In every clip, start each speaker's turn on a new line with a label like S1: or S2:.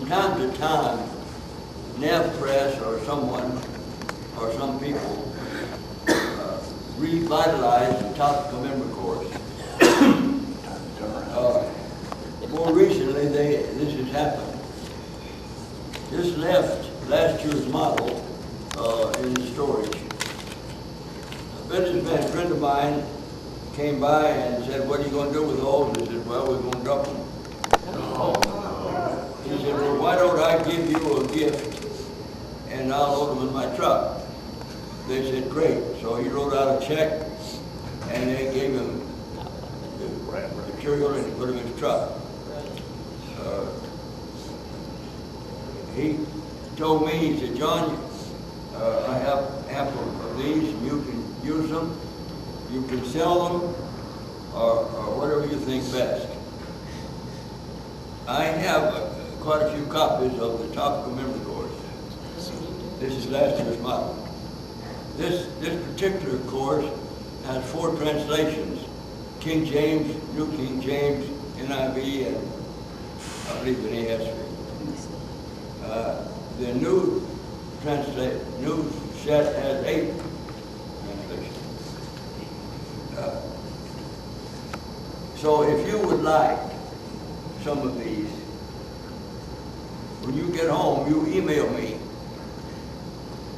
S1: time to time, Nev Press or someone, or some people, revitalize the topical memory course. More recently, this has happened. This left last year's model in the storage. A businessman friend of mine came by and said, "What are you going to do with those?" I said, "Well, we're going to dump them." He said, "Well, why don't I give you a gift and I'll load them in my truck?" They said, "Great." So he wrote out a check and they gave him the material and he put them in his truck. He told me, he said, "John, I have ample of these and you can use them, you can sell them, or whatever you think best." I have quite a few copies of the topical memory course. This is last year's model. This particular course has 4 translations: King James, New King James, NIV, and I believe an ESV. The new set has 8 translations. So if you would like some of these, when you get home, you email me.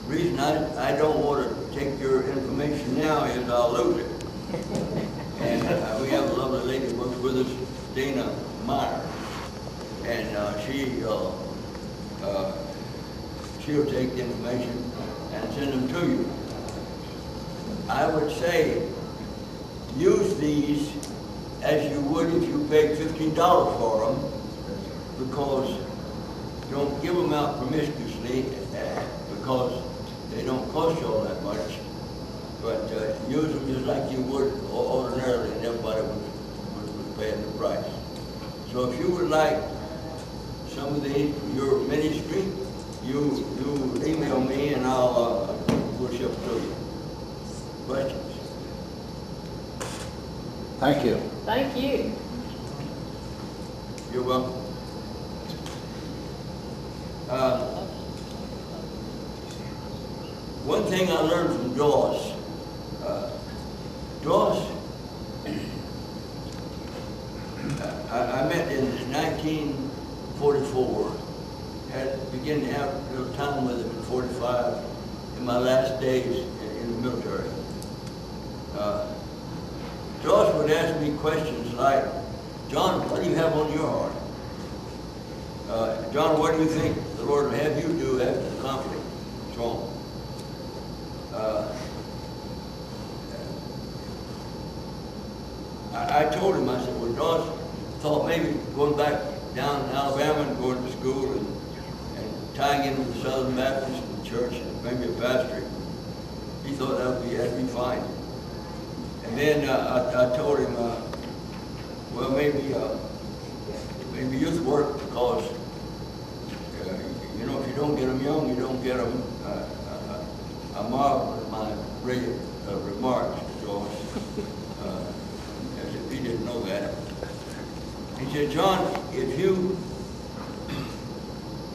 S1: The reason I don't want to take your information now is I'll lose it. And we have a lovely lady who works with us, Dana Meyer, and she'll take the information and send them to you. I would say use these as you would if you paid $15 for them, because don't give them out promiscuously because they don't cost you all that much, but use them just like you would ordinarily, and everybody would pay the price. So if you would like some of these for your ministry, you email me and we'll ship it to you. Questions?
S2: Thank you.
S3: Thank you.
S1: You're welcome. One thing I learned from Dawson, I met in 1944, began to have a little time with him in 45, in my last days in the military. Dawson would ask me questions like, "John, what do you have on your heart? John, what do you think the Lord will have you do after the conflict?" So on. I told him, I said, "Well, Dawson thought maybe going back down in Alabama and going to school and tying in with the Southern Baptist Church and maybe a pastor, he thought that'd be fine." And then I told him, well, maybe youth work, because you know, if you don't get them young, you don't get them. I marveled at my brilliant remarks to George, as if he didn't know that. He said, "John, if you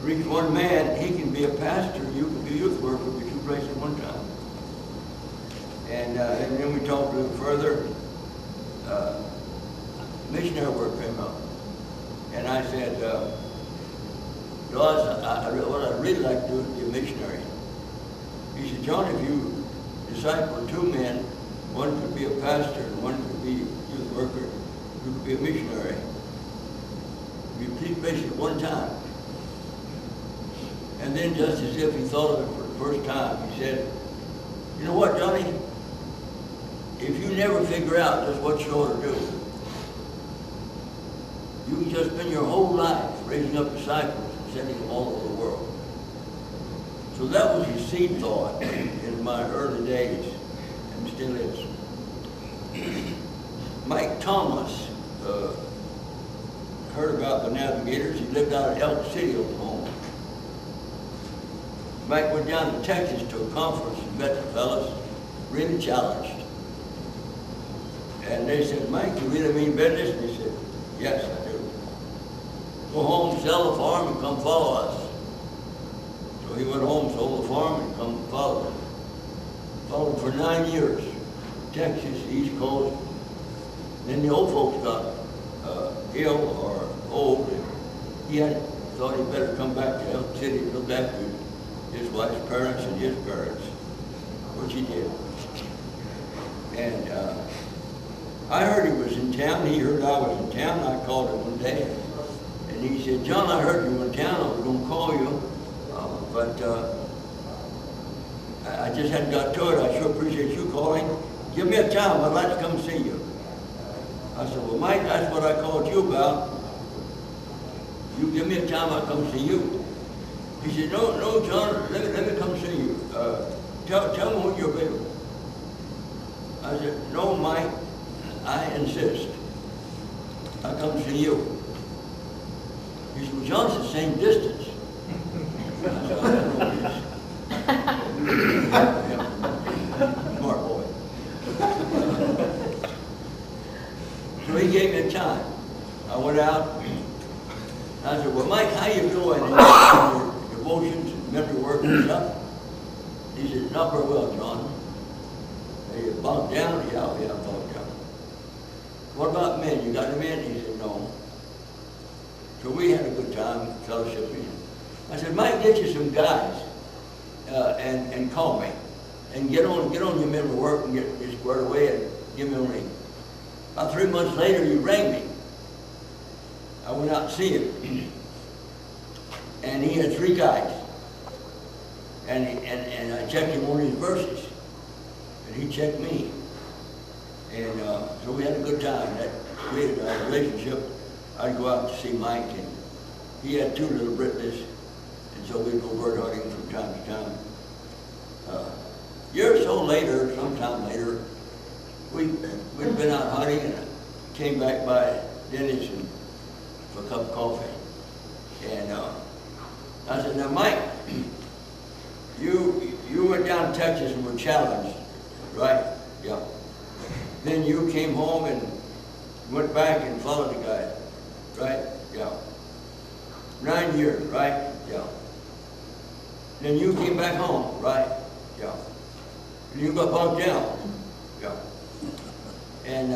S1: reach one man, he can be a pastor, you can be a youth worker, but you place at one time." And then we talked a little further. Missionary work came up. And I said, "Dawson, what I'd really like to do is be a missionary." He said, "John, if you disciple 2 men, one could be a pastor and one could be a youth worker, you could be a missionary. You please place at one time." And then, just as if he thought of it for the first time, he said, "You know what, Johnny? If you never figure out just what you ought to do, you can just spend your whole life raising up disciples and sending them all over the world." So that was his seed thought in my early days, and still is. Mike Thomas heard about the Navigators. He lived out in Elk City, Oklahoma. Mike went down to Texas to a conference and met the fellas, really challenged. And they said, "Mike, you really mean business?" And he said, "Yes, I do." go home, sell the farm, and come follow us. So he went home, sold the farm, and come follow us. Followed for 9 years. Texas, East Coast. Then the old folks got ill or old. And he thought he'd better come back to Elk City to look after his wife's parents and his parents, which he did. And I heard he was in town. He heard I was in town. I called him one day, and he said, "John, I heard you were in town. I was going to call you, but I just hadn't got to it. I sure appreciate you calling. Give me a time. I'd like to come see you." I said, "Well, Mike, that's what I called you about. You give me a time, I'll come see you." He said, no, John, let me come see you. Tell me when you're available." I said, "No, Mike, I insist. I come see you." He said, "Well, John's the same distance." I said, "I know it is." Smart boy. So he gave me a time. I went out. I said, "Well, Mike, how you doing in your devotions and memory work and stuff?" He said, "Not very well, John." "Are you bogged down?" Yeah, I'm bogged down." "What about men? You got any men?" He said, "No." So we had a good time fellowshipping. I said, "Mike, get you some guys and call me. And get on your memory work and get it squared away and give me a ring." About 3 months later, he rang me. I went out to see him. And he had 3 guys. And I checked him on his verses. And he checked me. And so we had a good time. That created a relationship. I'd go out to see Mike, and he had 2 little Britleys. And so we'd go bird hunting from time to time. A year or so later, sometime later, we'd been out hunting, and I came back by Dennis and for a cup of coffee. And I said, "Now, Mike, you went down to Texas and were challenged, right?" "Yeah." "Then you came home and went back and followed the guy, right?" "Yeah." 9 years, right? "Yeah." "Then you came back home, right?" "Yeah." "And you got bogged down?" "Yeah." And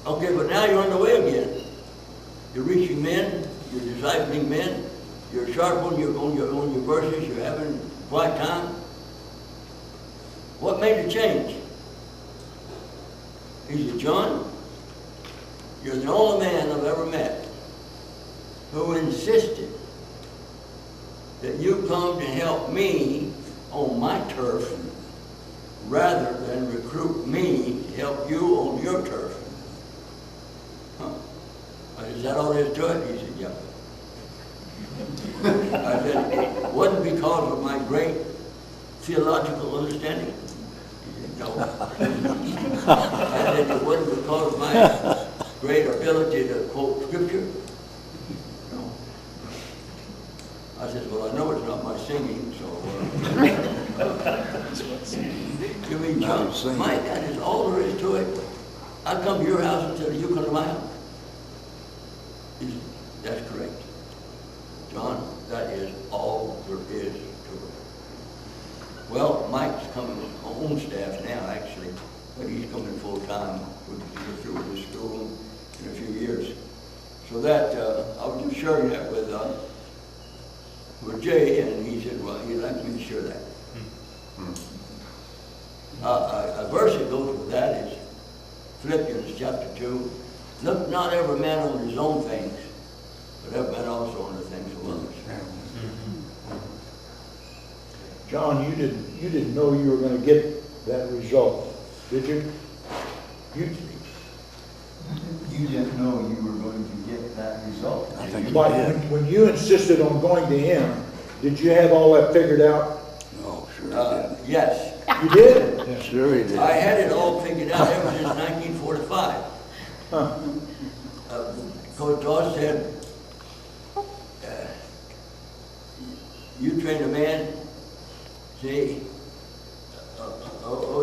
S1: okay, but now you're on the way again. You're reaching men, you're discipling men, you're sharp on your verses, you're having quiet time. What made the change? He said, "John, you're the only man I've ever met who insisted that you come to help me on my turf rather than recruit me to help you on your turf." I said, "Is that all there is to it?" He said, "Yeah." I said, "It wasn't because of my great theological understanding?" He said, "No." I said, "It wasn't because of my great ability to quote scripture?" "No." I said, "Well, I know it's not my singing, so..." You mean, John, Mike, that is all there is to it? I come to your house instead of you come to my house? He said, "That's correct. John, that is all there is to it." Well, Mike's coming on staff now, actually, but he's coming full time. We'll get through with his school in a few years. So that, I was just sharing that with Jay, and he said, "Well, he'd like me to share that." A verse that goes with that is Philippians chapter 2. "Look not every man on his own things, but every man also on the things of others."
S2: John, you didn't know you were going to get that result, did you?
S3: You didn't know you were going to get that result.
S4: I think you
S2: But
S4: did.
S2: when you insisted on going to him, did you have all that figured out?
S4: Oh, sure
S1: Yes.
S2: You did?
S4: he did. Sure he did.
S1: I had it all figured out ever since 1945.
S2: Huh.
S1: Coach Dawson said, "You train a man, see,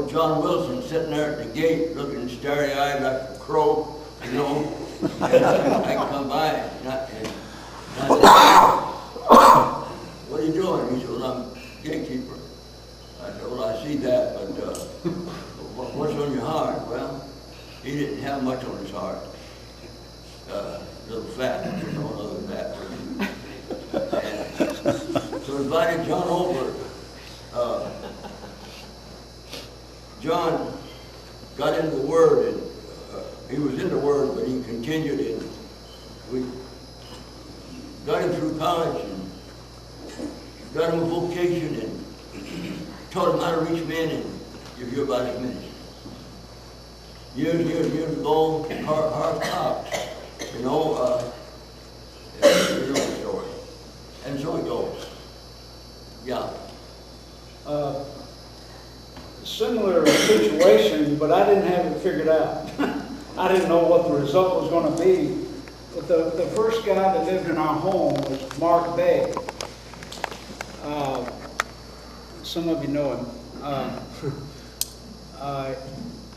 S1: John Wilson sitting there at the gate looking starry-eyed like a crow, you know, I can come by, not, what are you doing? He said, well, I'm gatekeeper. I said, well, I see that, but what's on your heart? Well, he didn't have much on his heart. A little fat, no other than that. And so invited John over. John got into the Word, and he was in the Word, but he continued it. We got him through college and got him a vocation and taught him how to reach men, and you hear about his ministry. Years ago, Harv Cox, you know the story. And so it goes. Yeah.
S4: Similar situation, but I didn't have it figured out. I didn't know what the result was going to be. But the first guy that lived in our home was Mark Bay. Some of you know him.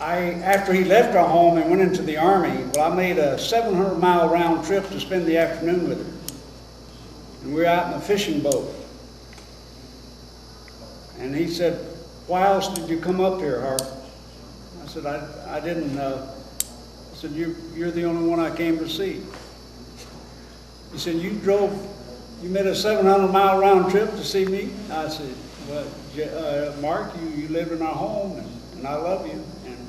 S4: After he left our home and went into the Army, well, I made a 700-mile round trip to spend the afternoon with him. And we were out in a fishing boat. And he said, why else did you come up here, Harv? I said, I didn't. I said, you're the only one I came to see. He said, you made a 700-mile round trip to see me? I said, well, Mark, you lived in our home, and I love you. And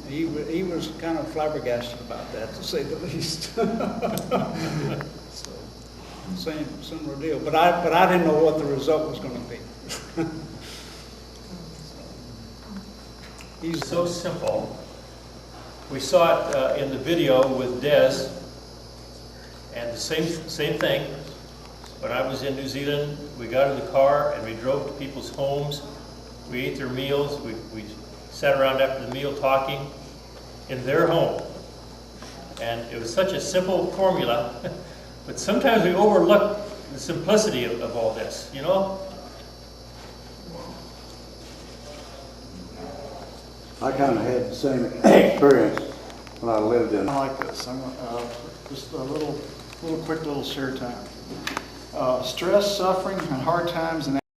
S4: he was kind of flabbergasted about that, to say the least. So, similar deal. But I didn't know what the result was going to be.
S5: He's so simple. We saw it in the video with Des, and the same thing. When I was in New Zealand, we got in the car and we drove to people's homes. We ate their meals. We sat around after the meal talking in their home. And it was such a simple formula, but sometimes we overlook the simplicity of all this, you know?
S6: I kind of had the same experience when I lived in.
S7: Like this, I'm just a quick little share time. Stress, suffering, and hard times and